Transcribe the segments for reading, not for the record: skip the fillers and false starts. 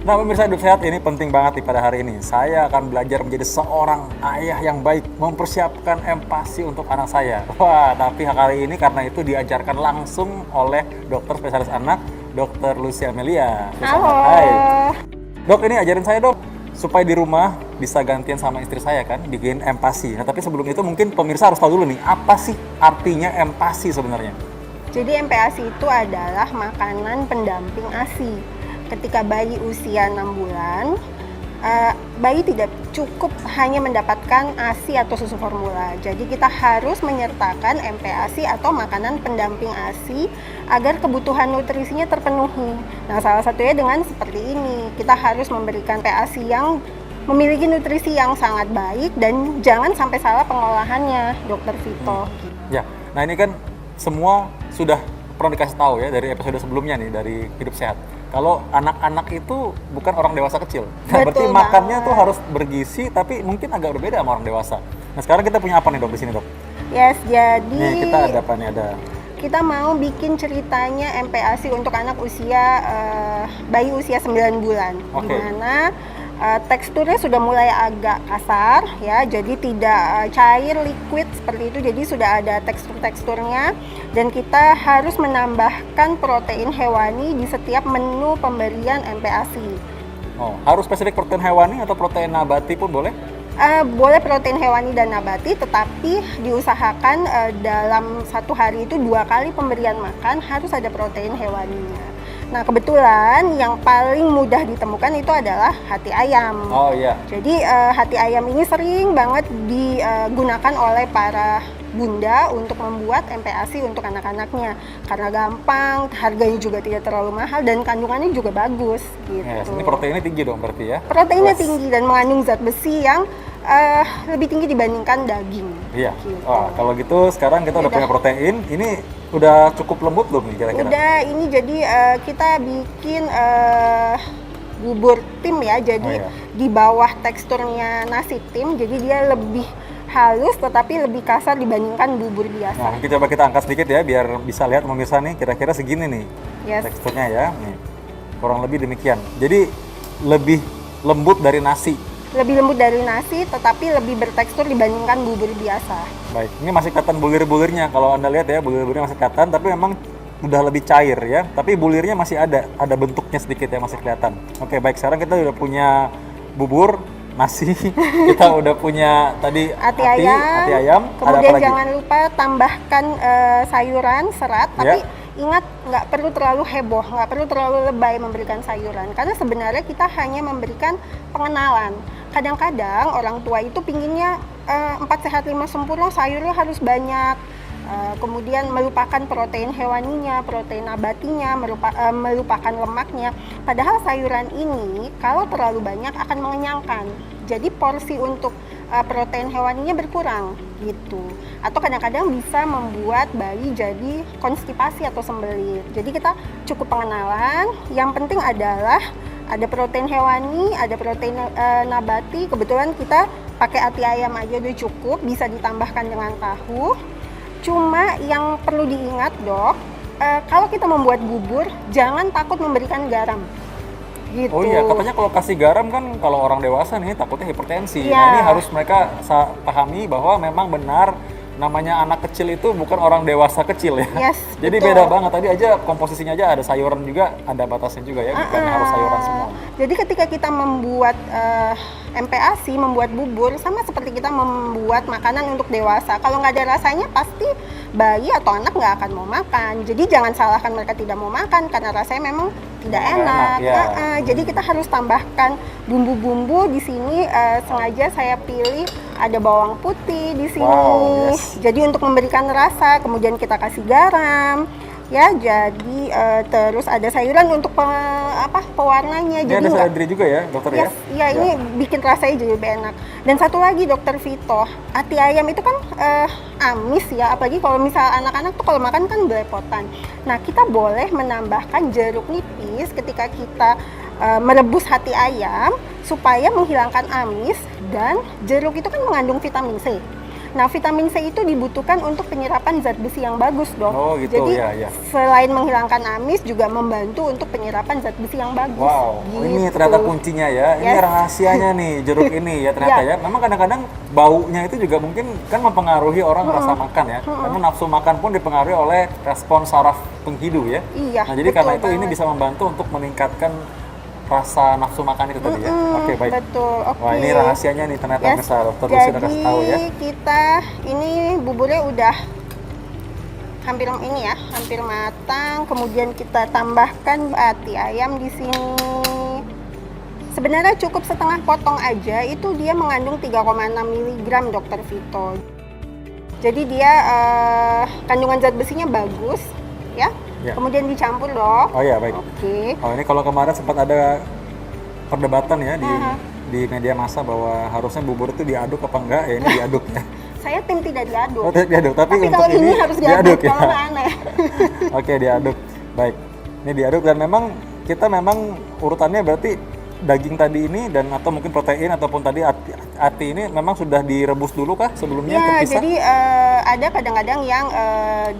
Nah, pemirsa Hidup Sehat ini penting banget nih pada hari ini. Saya akan belajar menjadi seorang ayah yang baik, mempersiapkan empati untuk anak saya. Wah, tapi kali ini karena itu diajarkan langsung oleh dokter spesialis anak, Dr. Lucy Amelia. Halo. Hai. Dok, ini ajarin saya dok, supaya di rumah bisa gantian sama istri saya kan, bikin empati. Nah, tapi sebelum itu mungkin pemirsa harus tahu dulu nih, apa sih artinya empati sebenarnya? Jadi MPASI itu adalah makanan pendamping ASI. Ketika bayi usia 6 bulan, bayi tidak cukup hanya mendapatkan ASI atau susu formula. Jadi kita harus menyertakan MPASI atau makanan pendamping ASI agar kebutuhan nutrisinya terpenuhi. Nah, salah satunya dengan seperti ini. Kita harus memberikan MPASI yang memiliki nutrisi yang sangat baik dan jangan sampai salah pengolahannya, Dokter Vito. Ya, nah ini kan semua sudah pernah dikasih tahu ya dari episode sebelumnya nih dari Hidup Sehat. Kalau anak-anak itu bukan orang dewasa kecil. Nah, berarti makannya tuh harus bergizi tapi mungkin agak berbeda sama orang dewasa. Nah, sekarang kita punya apa nih dok di sini dok? Yes, jadi nih kita ada apa nih ada? Kita mau bikin ceritanya MPASI untuk anak usia bayi usia 9 bulan. Oke. Dimana teksturnya sudah mulai agak kasar ya, jadi tidak cair liquid seperti itu, jadi sudah ada teksturnya dan kita harus menambahkan protein hewani di setiap menu pemberian MPASI. Oh, harus spesifik protein hewani atau protein nabati pun boleh? Boleh protein hewani dan nabati, tetapi diusahakan dalam satu hari itu 2 kali pemberian makan harus ada protein hewaninya. Nah, kebetulan yang paling mudah ditemukan itu adalah hati ayam. Oh iya. Jadi hati ayam ini sering banget digunakan oleh para bunda untuk membuat MPASI untuk anak-anaknya karena gampang, harganya juga tidak terlalu mahal dan kandungannya juga bagus gitu. Yes, ini proteinnya tinggi dong berarti ya? Proteinnya tinggi dan mengandung zat besi yang lebih tinggi dibandingkan daging. Iya. Gitu. Oh, kalau gitu sekarang kita udah punya protein. Ini udah cukup lembut belum nih kira-kira? Udah, ini jadi kita bikin bubur tim ya. Jadi di bawah teksturnya nasi tim, jadi dia lebih halus tetapi lebih kasar dibandingkan bubur biasa. Nah, mungkin coba kita angkat sedikit ya biar bisa lihat pemirsa nih kira-kira segini nih. Yes. Teksturnya ya. Nih. Kurang lebih demikian. Jadi lebih lembut dari nasi. Lebih lembut dari nasi tetapi lebih bertekstur dibandingkan bubur biasa. Baik, ini masih kelihatan bulir-bulirnya. Kalau Anda lihat ya, bulir-bulirnya masih kelihatan, tapi memang udah lebih cair ya. Tapi bulirnya masih ada bentuknya sedikit ya, masih kelihatan. Oke, baik. Sekarang kita udah punya bubur, nasi, kita udah punya tadi hati ayam. Kemudian jangan lupa tambahkan sayuran, serat, tapi ingat nggak perlu terlalu heboh, nggak perlu terlalu lebay memberikan sayuran. Karena sebenarnya kita hanya memberikan pengenalan. Kadang-kadang orang tua itu pinginnya 4 sehat 5 sempurna, sayurnya harus banyak. Kemudian melupakan protein hewaninya, protein nabatinya, melupakan lemaknya. Padahal sayuran ini kalau terlalu banyak akan mengenyangkan. Jadi porsi untuk protein hewaninya berkurang gitu. Atau kadang-kadang bisa membuat bayi jadi konstipasi atau sembelit. Jadi kita cukup pengenalan. Yang penting adalah ada protein hewani, ada protein nabati. Kebetulan kita pakai hati ayam aja udah cukup, bisa ditambahkan dengan tahu. Cuma yang perlu diingat dok, kalau kita membuat bubur, jangan takut memberikan garam. Gitu. Oh iya, katanya kalau kasih garam kan kalau orang dewasa nih takutnya hipertensi. Ya. Nah ini harus mereka pahami bahwa memang benar namanya anak kecil itu bukan orang dewasa kecil ya. Yes, jadi betul. beda banget. Tadi aja komposisinya aja ada sayuran juga, ada batasnya juga ya, bukan harus sayuran semua. Jadi ketika kita membuat MPASI, membuat bubur, sama seperti kita membuat makanan untuk dewasa. Kalau nggak ada rasanya, pasti bayi atau anak nggak akan mau makan. Jadi jangan salahkan mereka tidak mau makan, karena rasanya memang tidak enak. Ya. Jadi kita harus tambahkan bumbu-bumbu di sini. Sengaja saya pilih ada bawang putih di sini. Wow, yes. Jadi untuk memberikan rasa, kemudian kita kasih garam. Ya, jadi terus ada sayuran untuk pewarnanya. Ini jadi ada seledri juga ya, dokter ya? Iya, ini bikin rasanya jadi lebih enak. Dan satu lagi, Dokter Vito, hati ayam itu kan amis ya, apalagi kalau misal anak-anak tuh kalau makan kan belepotan. Nah, kita boleh menambahkan jeruk nipis ketika kita merebus hati ayam supaya menghilangkan amis, dan jeruk itu kan mengandung vitamin C. Nah, vitamin C itu dibutuhkan untuk penyerapan zat besi yang bagus, Dok. Oh, gitu, Jadi, ya. selain menghilangkan amis, juga membantu untuk penyerapan zat besi yang bagus. Wow, ini Gitu. ternyata kuncinya ya. Ini Yes. rahasianya nih jeruk ini ya ternyata ya. Memang kadang-kadang baunya itu juga mungkin kan mempengaruhi orang rasa makan ya. Karena nafsu makan pun dipengaruhi oleh respon saraf penghidu ya. Iya, Nah, jadi karena itu betul ini banget. bisa membantu untuk meningkatkan rasa nafsu makan itu tadi ya. Oke, baik. Betul, oke. Wah, ini rahasianya nih ternyata Yes. misal dokter Lucy udah kasih tahu ya. Jadi kita ini buburnya udah hampir ini ya, hampir matang. Kemudian kita tambahkan hati ayam di sini. Sebenarnya cukup setengah potong aja, itu dia mengandung 3,6 mg Dokter Vito. Jadi dia kandungan zat besinya bagus ya. Ya. Kemudian dicampur, Dok. Oh ya, baik. Oke. Oh, ini kalau kemarin sempat ada perdebatan ya Aha. di media massa bahwa harusnya bubur itu diaduk apa enggak, ya ini diaduk ya. Saya tim tidak diaduk. Oh, tidak diaduk, tapi untuk kalau ini harus diaduk, ya. kalau nggak aneh. Oke, diaduk. Baik. Ini diaduk dan memang kita urutannya berarti daging tadi ini dan atau mungkin protein ataupun tadi ati ini memang sudah direbus dulu kah sebelumnya Ya, terpisah? jadi ada kadang-kadang yang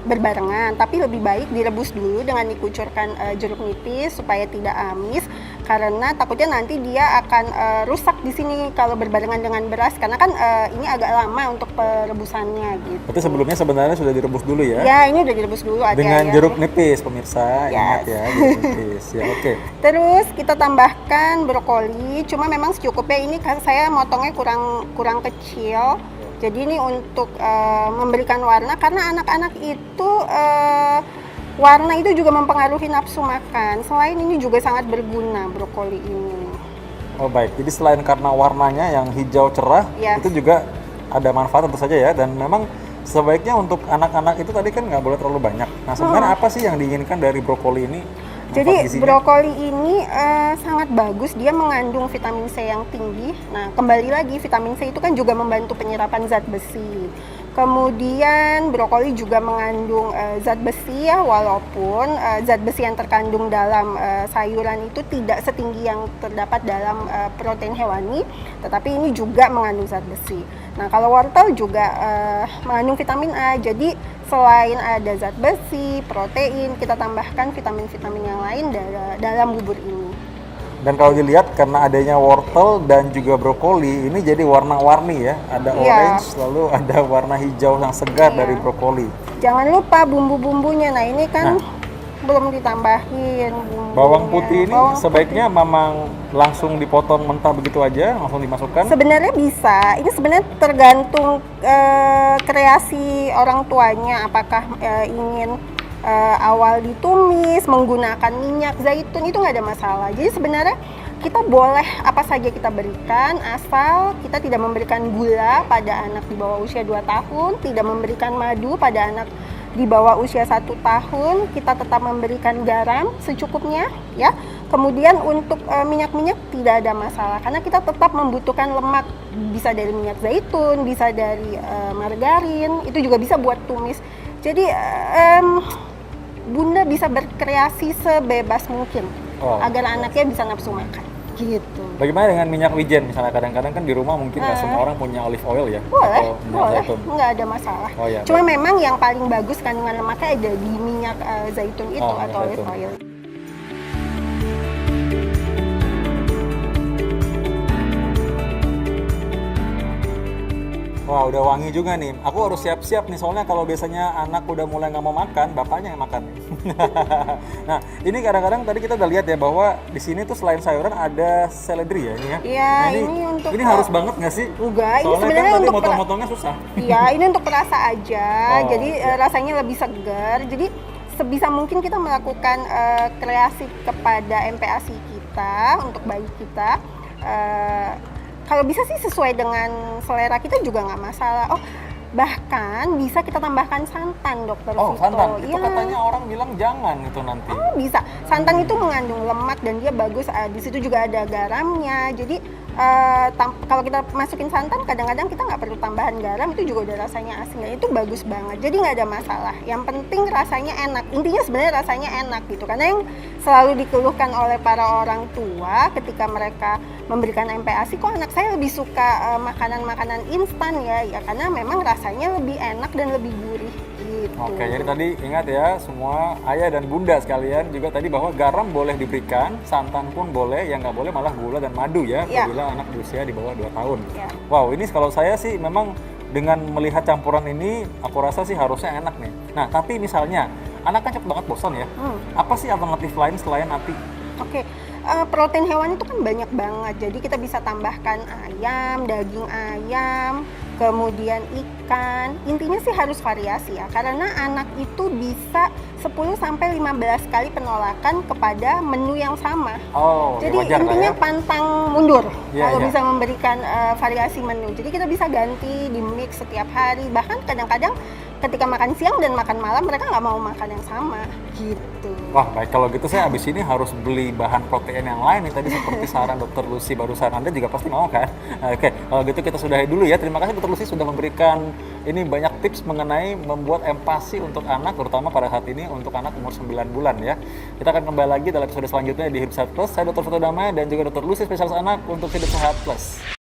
berbarengan, tapi lebih baik direbus dulu dengan dikucurkan jeruk nipis supaya tidak amis, karena takutnya nanti dia akan rusak di sini kalau berbarengan dengan beras, karena kan ini agak lama untuk perebusannya gitu. Berarti sebelumnya sebenarnya sudah direbus dulu ya? Ya, ini udah direbus dulu Dengan ya. jeruk nipis pemirsa, ingat Yes. ya jeruk nipis. Ya, oke. Terus kita tambahkan brokoli, cuma memang secukupnya, ini kan saya motongnya kurang kecil. Jadi ini untuk memberikan warna, karena anak-anak itu warna itu juga mempengaruhi nafsu makan. Selain ini juga sangat berguna brokoli ini. Oh baik, jadi selain karena warnanya yang hijau cerah, Yes. itu juga ada manfaat tentu saja ya. Dan memang sebaiknya untuk anak-anak itu tadi kan nggak boleh terlalu banyak. Nah sebenarnya apa sih yang diinginkan dari brokoli ini? Jadi Manfaat gizinya? brokoli ini sangat bagus, dia mengandung vitamin C yang tinggi. Nah, kembali lagi vitamin C itu kan juga membantu penyerapan zat besi. Kemudian brokoli juga mengandung zat besi ya, walaupun zat besi yang terkandung dalam sayuran itu tidak setinggi yang terdapat dalam protein hewani, tetapi ini juga mengandung zat besi. Nah, kalau wortel juga mengandung vitamin A, jadi selain ada zat besi, protein, kita tambahkan vitamin-vitamin yang lain dalam bubur ini. Dan kalau dilihat karena adanya wortel dan juga brokoli, ini jadi warna-warni ya. Ada Iya. orange, lalu ada warna hijau yang segar Iya. dari brokoli. Jangan lupa bumbu-bumbunya. Nah, ini kan belum ditambahin bumbunya. Bawang putih ini Bawang sebaiknya memang langsung dipotong mentah begitu aja, langsung dimasukkan. sebenarnya bisa. Ini sebenarnya tergantung kreasi orang tuanya, apakah ingin awal ditumis menggunakan minyak zaitun, itu nggak ada masalah. Jadi sebenarnya kita boleh apa saja kita berikan, asal kita tidak memberikan gula pada anak di bawah usia 2 tahun, tidak memberikan madu pada anak di bawah usia 1 tahun, kita tetap memberikan garam secukupnya ya. Kemudian untuk minyak-minyak tidak ada masalah, karena kita tetap membutuhkan lemak, bisa dari minyak zaitun, bisa dari margarin, itu juga bisa buat tumis. Jadi Bunda bisa berkreasi sebebas mungkin agar anaknya bisa nafsu makan gitu. Bagaimana dengan minyak wijen misalnya? Kadang-kadang kan di rumah mungkin nggak semua orang punya olive oil ya, Boleh, atau minyak boleh, zaitun. nggak ada masalah. Oh, ya, Cuma baik. memang yang paling bagus kandungan lemaknya ada di minyak zaitun itu Oh, atau minyak olive zaitun. oil. Wah udah wangi juga nih. Aku harus siap-siap nih soalnya kalau biasanya anak udah mulai nggak mau makan, bapaknya yang makan. Nah ini kadang-kadang tadi kita udah lihat ya bahwa di sini tuh selain sayuran ada seledri ya ini ya. Iya, Nah, ini untuk ini harus banget nggak sih? Enggak, ini Soalnya sebenarnya kan tadi untuk motong-motongnya susah. Iya, ini untuk perasa aja. Oh, Jadi iya. rasanya lebih segar. Jadi sebisa mungkin kita melakukan kreasi kepada MPASI kita untuk bayi kita. Kalau bisa sih sesuai dengan selera kita juga nggak masalah. Oh, bahkan bisa kita tambahkan santan, Dokter Oh Vito. santan, itu Iya. katanya orang bilang jangan itu nanti. Oh, bisa. Santan itu mengandung lemak dan dia bagus. Di situ juga ada garamnya. Jadi kalau kita masukin santan, kadang-kadang kita nggak perlu tambahan garam, itu juga udah rasanya asin. Dan itu bagus banget. Jadi nggak ada masalah. Yang penting rasanya enak. Intinya sebenarnya rasanya enak gitu. Karena yang selalu dikeluhkan oleh para orang tua ketika mereka memberikan MPASI, kok anak saya lebih suka makanan-makanan instan ya karena memang rasanya lebih enak dan lebih gurih gitu. Oke, jadi tadi ingat ya semua ayah dan bunda sekalian juga tadi bahwa garam boleh diberikan, santan pun boleh, yang nggak boleh malah gula dan madu ya Iya. apabila anak berusia di bawah 2 tahun. Iya. Wow, ini kalau saya sih memang dengan melihat campuran ini aku rasa sih harusnya enak nih. Nah, tapi misalnya anak kan cepet banget bosan ya. Apa sih alternatif lain selain nasi? Oke, protein hewan itu kan banyak banget. Jadi kita bisa tambahkan ayam, daging ayam, kemudian ikan. Intinya sih harus variasi ya. Karena anak itu bisa 10 sampai 15 kali penolakan kepada menu yang sama. Oh, Jadi ya wajar lah intinya ya. pantang mundur Iya, kalau iya. bisa memberikan variasi menu. Jadi kita bisa ganti, di mix setiap hari. Bahkan kadang-kadang ketika makan siang dan makan malam mereka nggak mau makan yang sama gitu. Wah, baik kalau gitu saya abis ini harus beli bahan protein yang lain nih tadi seperti saran Dokter Lucy barusan. Anda juga pasti mau kan? Oke, kalau gitu kita sudahi dulu ya. Terima kasih Dokter Lucy sudah memberikan ini banyak tips mengenai membuat empati untuk anak, terutama pada saat ini untuk anak umur 9 bulan ya. Kita akan kembali lagi dalam episode selanjutnya di Hidup Sehat Plus. Saya Dr. Foto Damai dan juga Dokter Lucy spesialis anak untuk Hidup Sehat Plus.